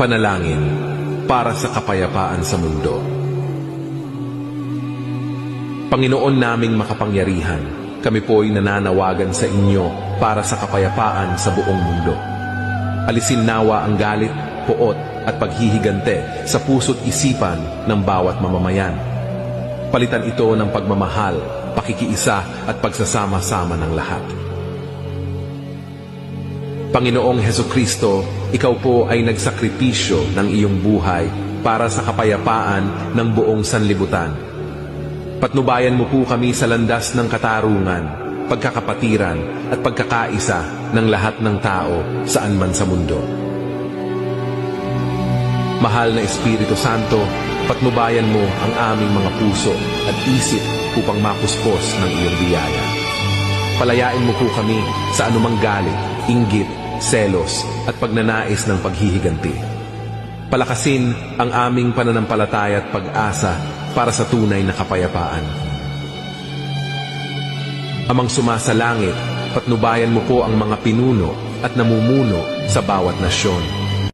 Panalangin para sa kapayapaan sa mundo. Panginoon naming makapangyarihan, kami po'y nananawagan sa inyo para sa kapayapaan sa buong mundo. Alisin nawa ang galit, puot at paghihigante sa puso't isipan ng bawat mamamayan. Palitan ito ng pagmamahal, pakikiisa at pagsasama-sama ng lahat. Panginoong Hesukristo, ikaw po ay nagsakripisyo ng iyong buhay para sa kapayapaan ng buong sanlibutan. Patnubayan mo po kami sa landas ng katarungan, pagkakapatiran at pagkakaisa ng lahat ng tao saan man sa mundo. Mahal na Espiritu Santo, patnubayan mo ang aming mga puso at isip upang mapuspos ng iyong biyaya. Palayain mo po kami sa anumang galit, inggit, selos at pagnanais ng paghihiganti. Palakasin ang aming pananampalataya at pag-asa para sa tunay na kapayapaan. Amang sumasalangit, patnubayan mo po ang mga pinuno at namumuno sa bawat nasyon.